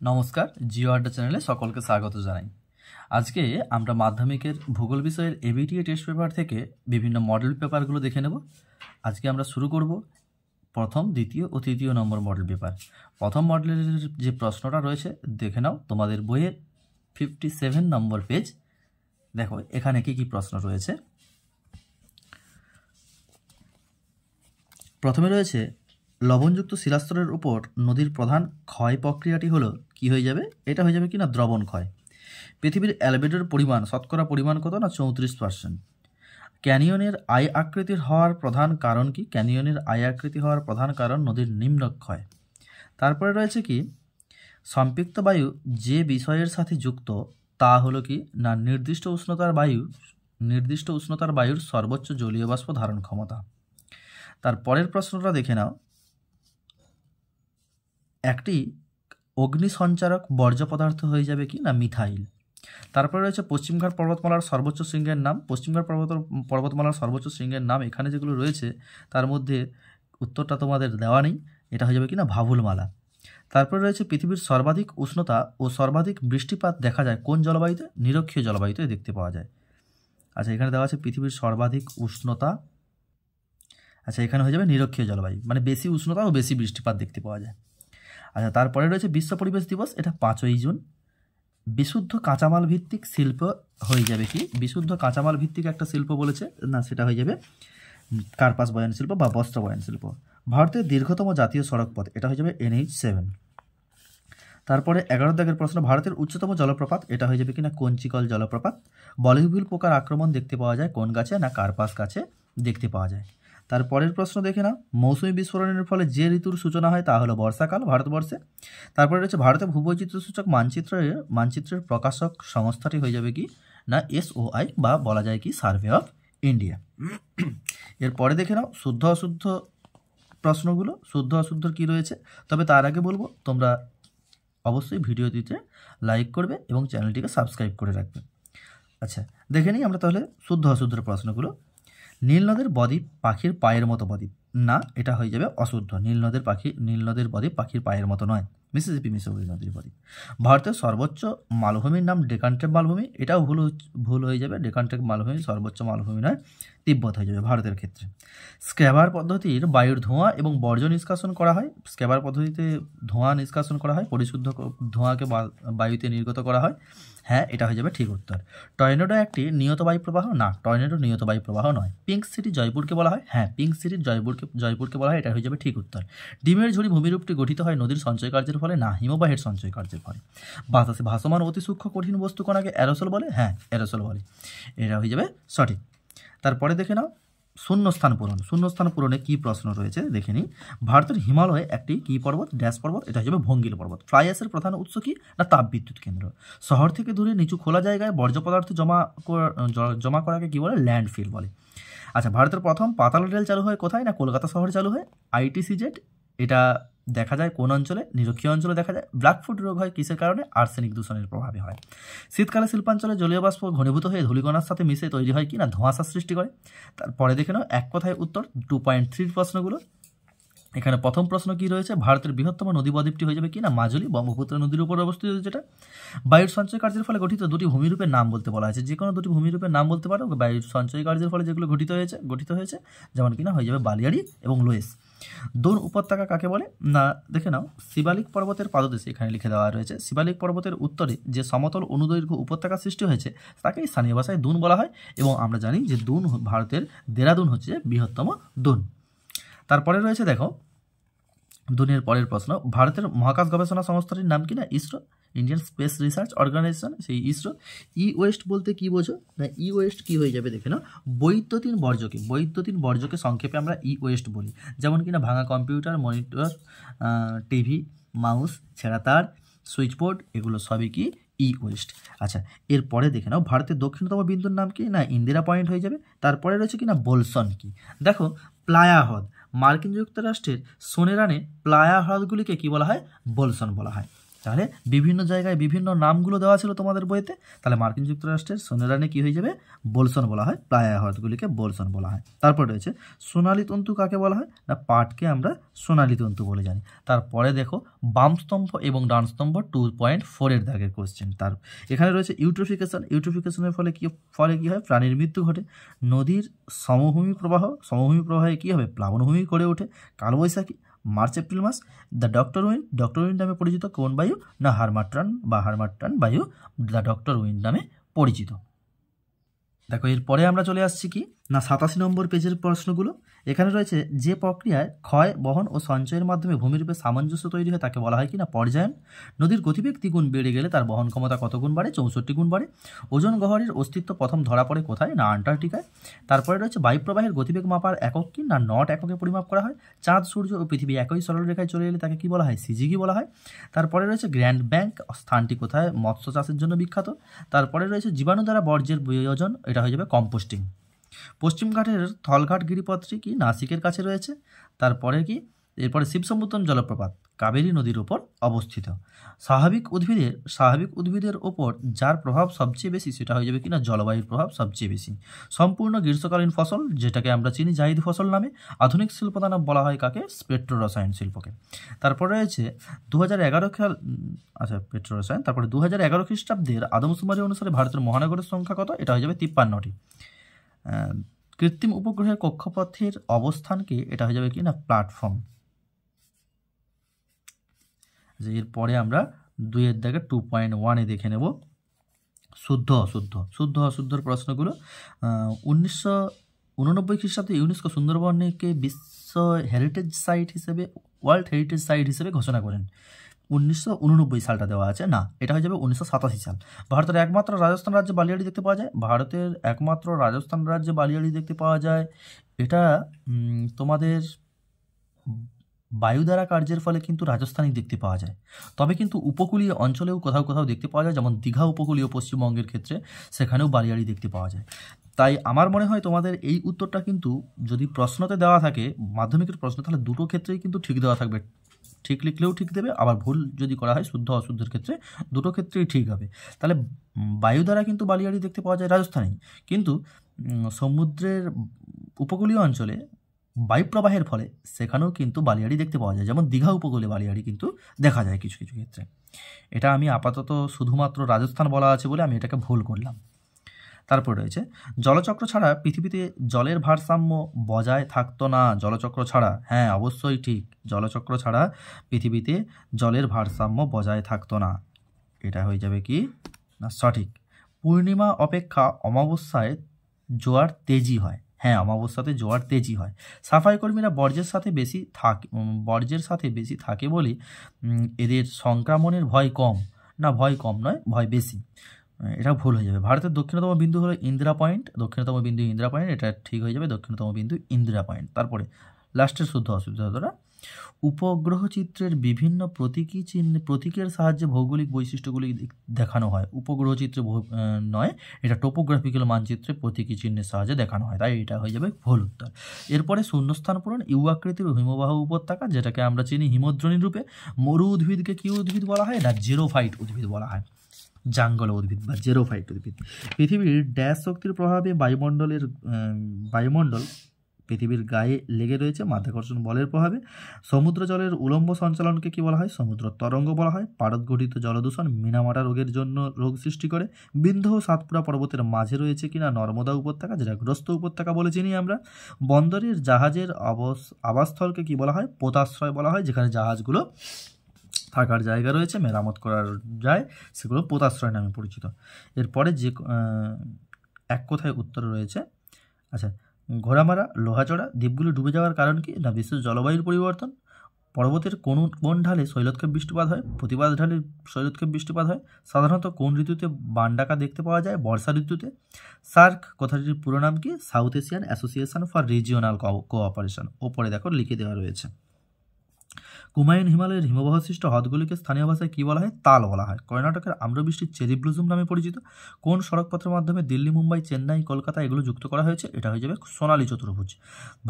নমস্কার, জিও আড্ডা চ্যানেলে সকলকে স্বাগত জানাই। আজকে আমরা মাধ্যমিকের ভূগোল বিষয়ের এবিটিএ টেস্ট পেপার থেকে বিভিন্ন মডেল পেপারগুলো দেখে নেব। আজকে আমরা শুরু করব প্রথম, দ্বিতীয় ও তৃতীয় নম্বর মডেল পেপার। প্রথম মডেলের যে প্রশ্নটা রয়েছে দেখে নাও, তোমাদের বইয়ের 57 নম্বর পেজ। দেখো এখানে কি কি প্রশ্ন রয়েছে। প্রথমে রয়েছে লবণযুক্ত শিলাস্তরের উপর নদীর প্রধান ক্ষয় প্রক্রিয়াটি হলো কি হয়ে যাবে? এটা হয়ে যাবে কি না দ্রবণ ক্ষয়। পৃথিবীর অ্যালবেডোর পরিমাণ শতকরা পরিমাণ কত? না 34%। ক্যানিয়নের আই আকৃতির হওয়ার প্রধান কারণ কি? ক্যানিয়নের আই আকৃতি হওয়ার প্রধান কারণ নদীর নিম্নক্ষয়। তারপরে রয়েছে কি সম্পৃক্ত বায়ু যে বিষয়ের সাথে যুক্ত তা হলো কি না নির্দিষ্ট উষ্ণতার বায়ুর সর্বোচ্চ জলীয় বাষ্প ধারণ ক্ষমতা। তার পরের প্রশ্নটা দেখে নাও, একটি অগ্নিসঞ্চারক বর্জ্য পদার্থ হয়ে যাবে কি না মিথাইল। তারপরে রয়েছে পশ্চিমঘাট পর্বতমালার সর্বোচ্চ শৃঙ্গের নাম। পশ্চিমঘাট পর্বতমালার সর্বোচ্চ শৃঙ্গের নাম এখানে যেগুলো রয়েছে তার মধ্যে উত্তরটা তোমাদের দেওয়া নেই, এটা হয়ে যাবে কি না ভাভুলমালা। তারপরে রয়েছে পৃথিবীর সর্বাধিক উষ্ণতা ও সর্বাধিক বৃষ্টিপাত দেখা যায় কোন জলবায়ুতে? নিরক্ষীয় জলবায়ুতে দেখতে পাওয়া যায়। আচ্ছা, এখানে দেওয়া আছে পৃথিবীর সর্বাধিক উষ্ণতা। আচ্ছা, এখানে হয়ে যাবে নিরক্ষীয় জলবায়ু, মানে বেশি উষ্ণতা ও বেশি বৃষ্টিপাত দেখতে পাওয়া যায়। আচ্ছা, তারপরে রয়েছে বিশ্ব পরিবেশ দিবস, এটা 5ই জুন। বিশুদ্ধ কাঁচামাল ভিত্তিক শিল্প হয়ে যাবে কি? বিশুদ্ধ কাঁচামাল ভিত্তিক একটা শিল্প বলেছে না, সেটা হয়ে যাবে কার্পাস বয়ন শিল্প বা বস্ত্র বয়ন শিল্প। ভারতের দীর্ঘতম জাতীয় সড়ক পথ, এটা হয়ে যাবে NH7। তারপরে 11 দাগের প্রশ্ন, ভারতের উচ্চতম জলপ্রপাত, এটা হয়ে যাবে কিনা কঞ্চিকল জলপ্রপাত। বলিভিল পোকার আক্রমণ দেখতে পাওয়া যায় কোন গাছে? না কার্পাস গাছে দেখতে পাওয়া যায়। তারপরের প্রশ্ন দেখে নাও, মৌসুমী বিস্ফোরণের ফলে যে ঋতুর সূচনা হয় তা হলো বর্ষাকাল ভারতবর্ষে। তারপরে রয়েছে ভারতের ভূবৈচিত্র্য সূচক মানচিত্রের প্রকাশক সংস্থাটি হয়ে যাবে কি না SOI, বা বলা যায় কি সার্ভে অফ ইন্ডিয়া। এরপরে দেখে নাও শুদ্ধ অশুদ্ধ প্রশ্নগুলো, শুদ্ধ অশুদ্ধর কি রয়েছে। তবে তার আগে বলবো তোমরা অবশ্যই ভিডিওটিতে লাইক করবে এবং চ্যানেলটিকে সাবস্ক্রাইব করে রাখবে। আচ্ছা, দেখে নিই আমরা তাহলে শুদ্ধ অশুদ্ধর প্রশ্নগুলো। নীল নদের বদ্বীপ পাখির পায়ের মতো বদ্বীপ, না এটা হয়ে যাবে অশুদ্ধ। নীল নদের বদ্বীপ পাখির পায়ের মতো নয়, মিসিসিপি নদীর বদ্বীপ। ভারতের সর্বোচ্চ মালভূমির নাম ডেকানট্রেপ মালভূমি, এটাও ভুল হয়ে যাবে। ডেকানট্রেপ মালভূমি সর্বোচ্চ মালভূমি নয়, তিব্বত হয়ে যাবে ভারতের ক্ষেত্রে। স্ক্যাবার পদ্ধতির বায়ুর ধোঁয়া এবং বর্জ্য নিষ্কাশন করা হয়। স্ক্যাবার পদ্ধতিতে ধোঁয়া নিষ্কাশন করা হয়, পরিশুদ্ধ ধোঁয়াকে বায়ুতে নির্গত করা হয়। হ্যাঁ, এটা হয়ে যাবে ঠিক উত্তর। টর্নেডো একটি নিয়ত বায়ু প্রবাহ, না টর্নেডো নিয়ত বায়ু প্রবাহ নয়। পিঙ্ক সিটি জয়পুরকে বলা হয়, হ্যাঁ পিঙ্ক সিটির জয়পুরকে বলা হয়, এটা হয়ে যাবে ঠিক উত্তর। ডিমের ঝুড়ি ভূমিরূপটি গঠিত হয় নদীর সঞ্চয় কার্যের ফলে, না হিমবাহের সঞ্চয় কার্যের ফলে। বাতাসে ভাসমান অতি সূক্ষ্ম কঠিন বস্তু কণাকে অ্যারোসল বলে, হ্যাঁ অ্যারোসল বলে, এটা হয়ে যাবে সঠিক। তারপরে দেখে নাও শূন্যস্থান পূরণে কি প্রশ্ন রয়েছে দেখে নিই। ভারতের হিমালয়ে একটি কি পর্বত? ড্যাশ পর্বত, এটা হয়ে যাবে ভঙ্গিল পর্বত। ফ্লাই অ্যাশের প্রধান উৎস কি? না তাপবিদ্যুৎ কেন্দ্র। শহর থেকে দূরে নিচু খোলা জায়গায় বর্জ্য পদার্থ জমা করাকে কি বলে? ল্যান্ডফিল বলে। আচ্ছা, ভারতের প্রথম পাতাল রেল চালু হয় কোথায়? না কলকাতা শহরে চালু হয়। ITCZ, এটা দেখা যায় কোন অঞ্চলে? নিরক্ষীয় অঞ্চলে দেখা যায়। ব্ল্যাকফুট রোগ হয় কিসের কারণে? আর্সেনিক দূষণের প্রভাবে হয়। শীতকালে শিল্পাঞ্চলে জলীয় বাষ্প ঘনীভূত হয়ে ধূলিকণার সাথে মিশে তৈরি হয় কি না ধোঁয়াশা সৃষ্টি করে। তারপরে দেখে নাও এক কথায় উত্তর 2.3 প্রশ্নগুলো। এখানে প্রথম প্রশ্ন কি রয়েছে? ভারতের বৃহত্তম নদী বদ্বীপটি হয়ে যাবে কি না মাজুলি, ব্রহ্মপুত্র নদীর উপর অবস্থিত, যেটা বায়ুর সঞ্চয় কার্যের ফলে গঠিত দুটি ভূমিরূপের নাম বলতে বলা হয়েছে। যে কোনো দুটি ভূমিরূপের নাম বলতে পারো বায়ুর সঞ্চয় কার্যের ফলে যেগুলো গঠিত হয়েছে, যেমন কিনা হয়ে যাবে বালিয়াড়ি এবং লোয়েস। দোন উপত্যকা কাকে বলে? না দেখে নাও শিবালিক পর্বতের পাদদেশে, এখানে লিখে দেওয়া রয়েছে শিবালিক পর্বতের উত্তরে যে সমতল অনুদৈর্ঘ্য উপত্যকা সৃষ্টি হয়েছে তাকেই স্থানীয় ভাষায় দুন বলা হয়, এবং আমরা জানি যে দুন ভারতের দেরাদুন হচ্ছে বৃহত্তম দুন। তারপরে রয়েছে দেখো দুনের পরের প্রশ্ন, ভারতের মহাকাশ গবেষণা সংস্থাটির নাম কি? না ISRO, Indian space research organisation, সেই ইসরো। ওয়েস্ট বলতে কি বোঝো? না ওয়েস্ট কি হয়ে যাবে দেখে নাও বৈদ্যুতিন বর্জ্যকে সংক্ষেপে আমরা ওয়েস্ট বলি। যেমন কিনা ভাঙা কম্পিউটার, মনিটর, টিভি, মাউস, ছেঁড়া তার, সুইচ বোর্ড, এগুলো সবই কি ওয়েস্ট। আচ্ছা, এরপরে দেখে নাও ভারতের দক্ষিণতম বিন্দুর নাম কি? না ইন্দিরা পয়েন্ট হয়ে যাবে। তারপরে রয়েছে কি না বোলসন কি। দেখো প্লায়া হ্রদ, মার্কিন যুক্তরাষ্ট্রের সোনেরানে প্লায়া হ্রদগুলিকে কি বলা হয়? বোলসন বলা হয়। তাহলে বিভিন্ন জায়গায় বিভিন্ন নামগুলো দেওয়া ছিল তোমাদের বইতে, তাহলে মার্কিন যুক্তরাষ্ট্রের সোনেরানে কি হয়ে যাবে, বোলসন বলা হয়, প্লায়া হ্রদগুলিকে বোলসন বলা হয়। তারপর রয়েছে সোনালী তন্তু কাকে বলা হয়, না পাটকে আমরা সোনালী তন্তু বলে জানি। তারপরে দেখো বাম স্তম্ভ এবং ডান স্তম্ভ 2.4 দাগের কোশ্চেন। তার এখানে রয়েছে ইউট্রোফিকেশন। ইউট্রোফিকেশনের ফলে কি হয়, প্রাণীর মৃত্যু ঘটে। নদীর সমভূমি প্রবাহে কি হবে, প্লাবনভূমি গড়ে ওঠে। কালবৈশাখী, মার্চ এপ্রিল মাস। দ্য ডক্টর উইন্ড নামে পরিচিত কোন বায়ু, না হারমাট্রান বায়ু দ্য ডক্টর উইন্ড নামে পরিচিত। দেখো এরপরে আমরা চলে আসছি কি না 87 নম্বর পেজের প্রশ্নগুলো। এখানে রয়েছে যে প্রক্রিয়ায় ক্ষয়, বহন ও সঞ্চয়ের মাধ্যমে ভূমিরূপে সামঞ্জস্য তৈরি হয় তাকে বলা হয় কি না পর্যায়ন। নদীর গতিবেগ দ্বিগুণ বেড়ে গেলে তার বহন ক্ষমতা কত গুণ বাড়ে, 64 গুণ বাড়ে। ওজোন গহ্বরের অস্তিত্ব প্রথম ধরা পড়ে কোথায়, না আন্টার্কটিকায়। তারপরে রয়েছে বায়ুপ্রবাহের গতিবেগ মাপার একক কি, না নট এককে পরিমাপ করা হয়। চাঁদ, সূর্য ও পৃথিবী একই সরলরেখায় চলে এলে তাকে কি বলা হয়, সিজিগি বলা হয়। তারপরে রয়েছে গ্র্যান্ড ব্যাংক স্থানটি কোথায়, মৎস্য চাষের জন্য বিখ্যাত। তারপরে রয়েছে জীবাণু দ্বারা বর্জ্যের বিয়োজন, এটা হয়ে যাবে কম্পোস্টিং। পশ্চিমঘাটের থলঘাট গিরিপথটি কি নাসিকের কাছে রয়েছে। তারপরে কি, এরপরে শিবসমুদ্রম জলপ্রপাত কাবেরী নদীর ওপর অবস্থিত। স্বাভাবিক উদ্ভিদের ওপর যার প্রভাব সবচেয়ে বেশি সেটা হয়ে যাবে কিনা জলবায়ুর প্রভাব সবচেয়ে বেশি। সম্পূর্ণ গ্রীষ্মকালীন ফসল যেটাকে আমরা চিনি জাইদ ফসল নামে। আধুনিক শিল্পদানব বলা হয় কাকে, পেট্রোরসায়ন শিল্পকে। তারপরে রয়েছে 2011 পেট্রোরসায়ন। তারপরে 2011 খ্রিস্টাব্দের আদমশুমারি অনুসারে ভারতের মহানগরের সংখ্যা কত, এটা হয়ে যাবে 53টি। কৃত্রিম উপগ্রহের কক্ষপথের অবস্থানকে, এটা হয়ে যাবে কি না প্ল্যাটফর্ম। এরপরে আমরা 2 দাগে 2.1 দেখে নেব শুদ্ধ অশুদ্ধর প্রশ্নগুলো। 1989 খ্রিস্টাব্দে ইউনেস্কো সুন্দরবনকে বিশ্ব হেরিটেজ সাইট হিসেবে, ওয়ার্ল্ড হেরিটেজ সাইট হিসেবে ঘোষণা করেন। 1989 সালটা দেওয়া আছে না, এটা হয়ে যাবে 1987 সাল। ভারতের একমাত্র রাজস্থান রাজ্যে বালিয়াড়ি দেখতে পাওয়া যায়। এটা তোমাদের বায়ু দ্বারা কার্যের ফলে কিন্তু রাজস্থানেই দেখতে পাওয়া যায়, তবে কিন্তু উপকূলীয় অঞ্চলেও কোথাও দেখতে পাওয়া যায়, যেমন দীঘা উপকূলীয় পশ্চিমবঙ্গের ক্ষেত্রে সেখানেও বালিয়াড়ি দেখতে পাওয়া যায়। তাই আমার মনে হয় তোমাদের এই উত্তরটা কিন্তু যদি প্রশ্নতে দেওয়া থাকে, মাধ্যমিকের প্রশ্ন, তাহলে দুটো ক্ষেত্রেই কিন্তু ঠিক দেওয়া থাকবে। ঠিক লিখলেও ঠিক দেবে, আবার ভুল যদি করা হয় শুদ্ধ অশুদ্ধের ক্ষেত্রে দুটো ক্ষেত্রেই ঠিক হবে। তাহলে বায়ু দ্বারা কিন্তু বালিয়াড়ি দেখতে পাওয়া যায় রাজস্থানেই, কিন্তু সমুদ্রের উপকূলীয় অঞ্চলে বায়ুপ্রবাহের ফলে সেখানেও কিন্তু বালিয়াড়ি দেখতে পাওয়া যায়, যেমন দীঘা উপকূলে বালিয়াড়ি কিন্তু দেখা যায় কিছু কিছু ক্ষেত্রে। এটা আমি আপাতত শুধুমাত্র রাজস্থান বলা আছে বলে আমি এটাকে ভুল করলাম। তারপর রয়েছে জলচক্র ছাড়া পৃথিবীতে জলের ভারসাম্য বজায় থাকতো না। জলচক্র ছাড়া, হ্যাঁ অবশ্যই ঠিক, জলচক্র ছাড়া পৃথিবীতে জলের ভারসাম্য বজায় থাকতো না, এটা হয়ে যাবে কি না সঠিক। পূর্ণিমা অপেক্ষা অমাবস্যায় জোয়ার তেজি হয়, হ্যাঁ অমাবস্যাতে জোয়ার তেজি হয়। সাফাই কর্মীরা বর্জ্যের সাথে বেশি থাকে বলে এদের সংক্রমণের ভয় কম, না ভয় কম নয়, ভয় বেশি, এটা ভুল হয়ে যাবে। ভারতের দক্ষিণতম বিন্দু হলো ইন্দিরা পয়েন্ট, এটা ঠিক হয়ে যাবে, দক্ষিণতম বিন্দু ইন্দিরা পয়েন্ট। তারপরে লাস্টের শুদ্ধ অশুদ্ধতা, উপগ্রহ চিত্রের বিভিন্ন প্রতীকের সাহায্যে ভৌগোলিক বৈশিষ্ট্যগুলি দেখানো হয়। উপগ্রহ চিত্রে নয়, এটা টোপোগ্রাফিক্যাল মানচিত্রে প্রতীকী চিহ্নের সাহায্যে দেখানো হয়, তাই এটা হয়ে যাবে ভুল উত্তর। এরপরে শূন্যস্থান পূরণ, ইউ আকৃতির হিমবাহ উপত্যকা যেটাকে আমরা চিনি হিমদ্রোণী রূপে। মরু উদ্ভিদকে কি উদ্ভিদ বলা হয়, না জেরোফাইট উদ্ভিদ বলা হয়, জাঙ্গল উদ্ভিদ বা জেরোফাইট উদ্ভিদ। পৃথিবীর ড্যাশ শক্তির প্রভাবে বায়ুমণ্ডল পৃথিবীর গায়ে লেগে রয়েছে মাধ্যাকর্ষণ বলের প্রভাবে। সমুদ্র জলের উলম্ব সঞ্চালনকে কি বলা হয়, সমুদ্র তরঙ্গ বলা হয়। পারদ ঘটিত জলদূষণ মিনামাটা রোগের জন্য রোগ সৃষ্টি করে। বিন্ধ্য ও সাতপুরা পর্বতের মাঝে রয়েছে কিনা নর্মদা উপত্যকা, যেটা গ্রস্ত উপত্যকা বলে চিনি আমরা। বন্দরের জাহাজের আবাসস্থলকে কি বলা হয়, পোতাশ্রয় বলা হয়, যেখানে জাহাজগুলো থাকার জায়গা রয়েছে, মেরামত করার যায়, সেগুলো পোতাশ্রয় নামে পরিচিত। এরপরে যে এক কথায় উত্তর রয়েছে, আচ্ছা ঘোড়ামারা, লোহাচড়া দ্বীপগুলো ডুবে যাওয়ার কারণ কি, না বিশ্ব জলবায়ুর পরিবর্তন। পর্বতের কোন ঢালে শৈলক্ষেপ বৃষ্টিপাত হয়, প্রতিবাদ ঢালে শৈলক্ষেপ বৃষ্টিপাত হয়। সাধারণত কোন ঋতুতে বানডাকা দেখতে পাওয়া যায়, বর্ষা ঋতুতে। সার্ক কথাটির পুরো নাম কি, south Asian association for regional cooperation, ওপরে দেখো লিখে দেওয়া রয়েছে। কুমায়ুন হিমালয়ের হিমবাহসৃষ্ট হ্রদগুলিকে স্থানীয় ভাষায় কী বলা হয়, তাল বলা হয়। কর্ণাটকের আম্রবৃষ্টির চেরি ব্লুজুম নামে পরিচিত। কোন সড়কপথের মাধ্যমে দিল্লি, মুম্বাই, চেন্নাই, কলকাতা এগুলো যুক্ত করা হয়েছে, এটা হয়ে যাবে সোনালী চতুর্ভুজ।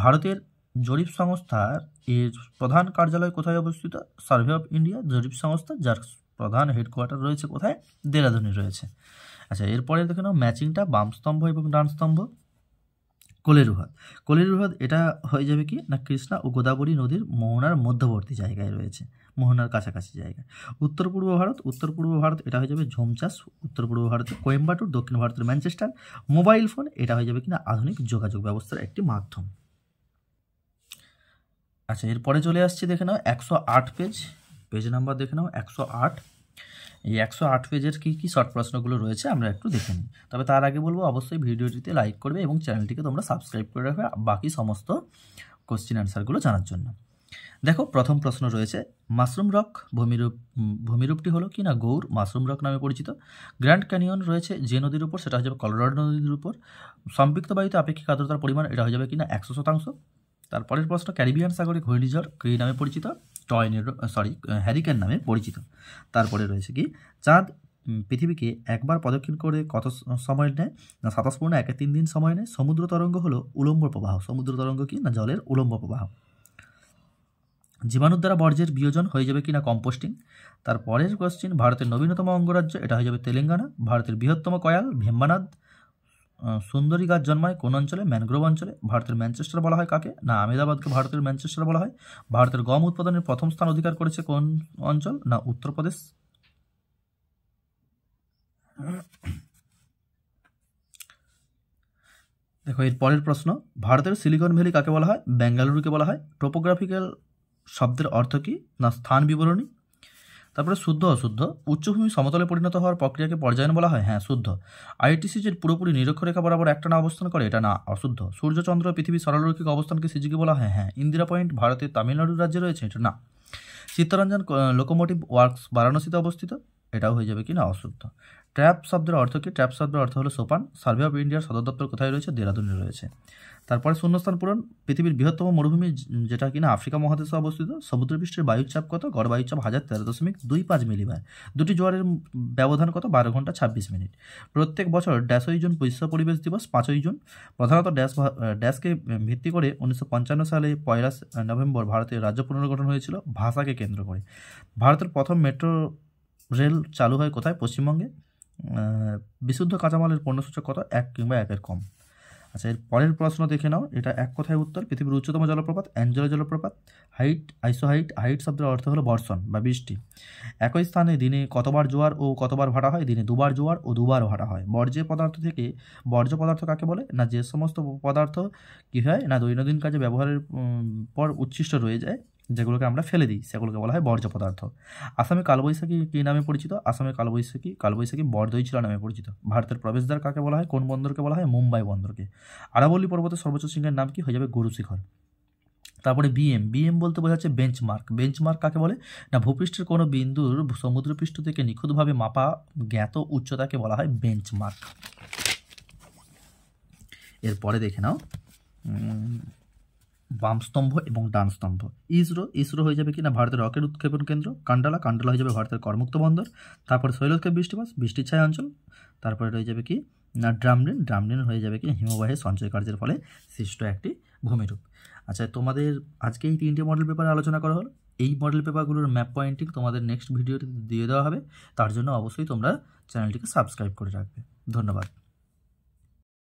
ভারতের জরিপ সংস্থার এর প্রধান কার্যালয় কোথায় অবস্থিত, সার্ভে অফ ইন্ডিয়া জরিপ সংস্থা, যার প্রধান হেডকোয়ার্টার রয়েছে কোথায়? দেরাদুনে রয়েছে। আচ্ছা, এরপরে দেখে নাও ম্যাচিংটা বাম স্তম্ভ এবং ডান স্তম্ভ। কোলেরু হ্রদ, কোলেরু হ্রদ এটা হয়ে যাবে কি না কৃষ্ণা ও গোদাবরী নদীর মোহনার মধ্যবর্তী জায়গায় রয়েছে, মোহনার কাছাকাছি জায়গায়। উত্তর পূর্ব ভারত এটা হয়ে যাবে ঝোমচাস উত্তর পূর্ব ভারতে। কোয়েম্বাটুর দক্ষিণ ভারতের ম্যানচেস্টার। মোবাইল ফোন এটা হয়ে যাবে কিনা আধুনিক যোগাযোগ ব্যবস্থার একটি মাধ্যম। আচ্ছা, এরপরে চলে আসছে দেখে নাও 108 পেজ নাম্বার দেখে নাও 108। এই 108 পেজের কী কী শর্ট প্রশ্নগুলো রয়েছে আমরা একটু দেখে নিই। তবে তার আগে বলবো অবশ্যই ভিডিওটিতে লাইক করবে এবং চ্যানেলটিকে তোমরা সাবস্ক্রাইব করে রাখবে বাকি সমস্ত কোশ্চেন অ্যান্সারগুলো জানার জন্য। দেখো, প্রথম প্রশ্ন রয়েছে মাশরুম রক ভূমিরূপটি হলো কি না গৌর মাশরুম রক নামে পরিচিত। গ্র্যান্ড ক্যানিয়ন রয়েছে যে নদীর উপর, সেটা হয়ে যাবে কলোরাডো নদীর উপর। সম্পৃক্ত বায়ুতে আপেক্ষিক আর্দ্রতার পরিমাণ এটা হয়ে যাবে কিনা 100%। তারপরের প্রশ্ন ক্যারিবিয়ান সাগরে ঘূর্ণিঝড় কী নামে পরিচিত? হ্যারিকেন নামে পরিচিত। তারপরে রয়েছে কি চাঁদ পৃথিবীকে একবার প্রদক্ষিণ করে কত সময় নেয়? না 27.13 দিন সময় নেয়। সমুদ্র তরঙ্গ হলো উলম্ব প্রবাহ। সমুদ্র তরঙ্গ কি না জলের উলম্ব প্রবাহ। জীবাণুর দ্বারা বর্জ্যের বিয়োজন হয়ে যাবে কিনা কম্পোস্টিং। তারপরের কোশ্চেন ভারতের নবীনতম অঙ্গরাজ্য এটা হয়ে যাবে তেলেঙ্গানা। ভারতের বৃহত্তম কয়াল ভেম্বানাদ। সুন্দরী গাছ জন্মায় কোন অঞ্চলে? ম্যানগ্রোভ অঞ্চলে। ভারতের ম্যানচেস্টার বলা হয় কাকে? না আহমেদাবাদকে ভারতের ম্যানচেস্টার বলা হয়। ভারতের গম উৎপাদনের প্রথম স্থান অধিকার করেছে কোন অঞ্চল? না উত্তরপ্রদেশ। দেখো, এর পরের প্রশ্ন ভারতের সিলিকন ভ্যালি কাকে বলা হয়? বেঙ্গালুরুকে বলা হয়। টোপোগ্রাফিক্যাল শব্দের অর্থ কী? না স্থান বিবরণী। তারপরে শুদ্ধ অশুদ্ধ উচ্চভূমি সমতলে পরিণত হওয়ার প্রক্রিয়াকে পর্যায়ন বলা হয়। হ্যাঁ, শুদ্ধ। আইটিসি যে পুরোপুরি নিরক্ষরেখা বরাবর একটানা অবস্থান করে এটা না, অশুদ্ধ। সূর্যচন্দ্র পৃথিবীর সরলরৈখিক অবস্থানকে সিজিকে বলা হয়। হ্যাঁ। ইন্দিরা পয়েন্ট ভারতের তামিলনাড়ু রাজ্যে রয়েছে, এটা না। চিত্তরঞ্জন লোকোমোটিভ ওয়ার্কস বারাণসীতে অবস্থিত, এটাও হয়ে যাবে কি না অশুদ্ধ। ট্র্যাপ শব্দের অর্থ কি? ট্র্যাপ শব্দের অর্থ হলো সোপান। সার্ভে অফ ইন্ডিয়ার সদর দপ্তর কোথায় রয়েছে? দেরাদুনে রয়েছে। তারপরে শূন্যস্থান পূরণ পৃথিবীর বৃহত্তম মরুভূমি যেটা কিনা আফ্রিকা মহাদেশে অবস্থিত। সমুদ্রপৃষ্ঠের বায়ুর চাপ কত? গড় বায়ুর চাপ 1013.25 মিলিবার। দুটি জোয়ারের ব্যবধান কত? 12 ঘন্টা 26 মিনিট। প্রত্যেক বছর 5ই জুন বিশ্ব পরিবেশ দিবস 5ই জুন। প্রধানত ড্যাশকে ভিত্তি করে 1955 সালে 1 নভেম্বর ভারতের রাজ্য পুনর্গঠন হয়েছিল ভাষাকে কেন্দ্র করে। ভারতের প্রথম মেট্রো রেল চালু হয় কোথায়? পশ্চিমবঙ্গে। বিশুদ্ধ কাঁচামালের পণ্যসূচক কত? 1 কিংবা 1-এর কম। আচ্ছা, এর পরের প্রশ্ন দেখে নাও, এটা এক কথায় উত্তর। পৃথিবীর উচ্চতম জলপ্রপাত অ্যাঞ্জেলো জলপ্রপাত। হাইট শব্দের অর্থ হলো বর্ষণ বা বৃষ্টি। একই স্থানে দিনে কতবার জোয়ার ও কতবার ভাটা হয়? দিনে 2বার জোয়ার ও 2বার ভাটা হয়। বর্জ্য পদার্থ কাকে বলে? না যে সমস্ত পদার্থ কী হয় না দৈনন্দিন কাজে ব্যবহারের পর উচ্ছিষ্ট রয়ে যায়, যেগুলোকে আমরা ফেলে দিই, সেগুলোকে বলা হয় বর্জ্য পদার্থ। আসামে কালবৈশাখী কী নামে পরিচিত? আসামে কালবৈশাখী বরদইচিলা নামে পরিচিত। ভারতের প্রবেশদ্বার কাকে বলা হয়? কোন বন্দরকে বলা হয়? মুম্বাই বন্দরকে। আরাবল্লী পর্বতের সর্বোচ্চ শৃঙ্গের নাম কি? হয়ে যাবে গুরু শিখর। তারপরে বিএম বলতে বোঝাচ্ছে বেঞ্চমার্ক কাকে বলে? না ভূপৃষ্ঠের কোনো বিন্দুর সমুদ্রপৃষ্ঠ থেকে নিখুঁতভাবে মাপা জ্ঞাত উচ্চতাকে বলা হয় বেঞ্চমার্ক। এরপরে দেখে নাও বাম স্তম্ভ এবং ডান স্তম্ভ। ইসরো হয়ে যাবে কি না ভারতের রকেট উৎক্ষেপণ কেন্দ্র। কান্ডালা হয়ে যাবে ভারতের করমুক্ত বন্দর। তারপরে শৈলক্ষেপ বৃষ্টির ছায়া অঞ্চল। তারপরে রয়ে যাবে কি না ড্রামলিন হয়ে যাবে কি হিমবাহের সঞ্চয় কার্যের ফলে সৃষ্ট একটি ভূমিরূপ। আচ্ছা, তোমাদের আজকে এই 3টে মডেল পেপারে আলোচনা করা হলো। এই মডেল পেপারগুলোর ম্যাপ পয়েন্টিং তোমাদের নেক্সট ভিডিওতে দিয়ে দেওয়া হবে। তার জন্য অবশ্যই তোমরা চ্যানেলটিকে সাবস্ক্রাইব করে রাখবে। ধন্যবাদ।